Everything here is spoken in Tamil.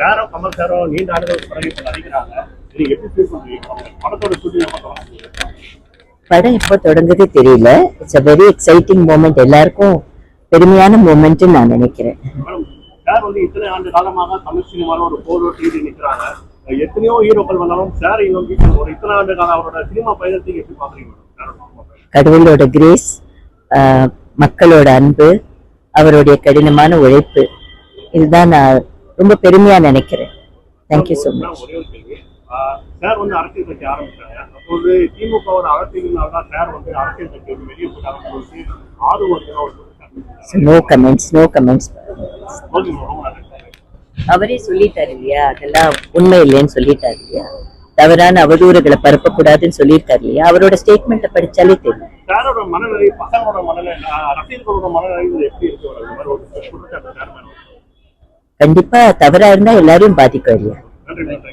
சாரோ கமல் சாரோ நீண்ட ஆண்டுகளுக்கு பிறகு இப்ப நடிக்கிறாங்க. நீங்க எப்படி ஃபீல் பண்றீங்க? படத்தோட ஷூட்டிங் எப்ப தொடங்குது? படம் எப்போ தொடங்குது தெரியல. It's a very exciting moment, எல்லாருக்கும் பெருமையான மூமெண்ட் நான் நினைக்கிறேன். மேடம், சார் வந்து இத்தனை ஆண்டு காலமாக தமிழ் சினிமாவில் ஒரு போரோட்டி நிற்கிறாங்க. எத்தனையோ ஹீரோக்கள் வந்தாலும் சார் நோக்கி ஒரு இத்தனை ஆண்டு காலம் அவரோட சினிமா பயணத்தை எப்படி பாக்குறீங்க? கடவுளோட கிரேஸ், மக்களோட அன்பு, அவருடைய கடினமான உழைப்பு, இதுதான் நான் ரொம்ப பெருமையா நினைக்கிறேன். Thank you so much. ஒரே ஒரு கேள்வி, சார் வந்து அரசியல் கட்சி ஆரம்பிச்சாங்க. அப்போது திமுக அரசியல்னால்தான் சார் வந்து அரசியல் கட்சி வந்து வெளியே போட்டாங்கன்னு சொல்லிட்டு 6 வருஷம் நோ கமெண்ட்ஸ், நோ கமெண்ட்ஸ். அவரே சொல்லிட்டாரு இல்லையா, அதெல்லாம் உண்மை இல்லைன்னு சொல்லிட்டாரு இல்லையா, தவறான அவதூறுகளை பரப்பக்கூடாதுன்னு சொல்லியிருக்காரு இல்லையா, அவரோட ஸ்டேட்மெண்ட்டை படிச்சாலே தெரியும். சாரோட மனநிலை, பசங்களோட மனநிலை, ரசிகர்களோட மனநிலை எப்படி இருக்கு? கண்டிப்பா தவறா இருந்தா எல்லாரையும் பாதிக்கும் இல்லையா. நன்றி.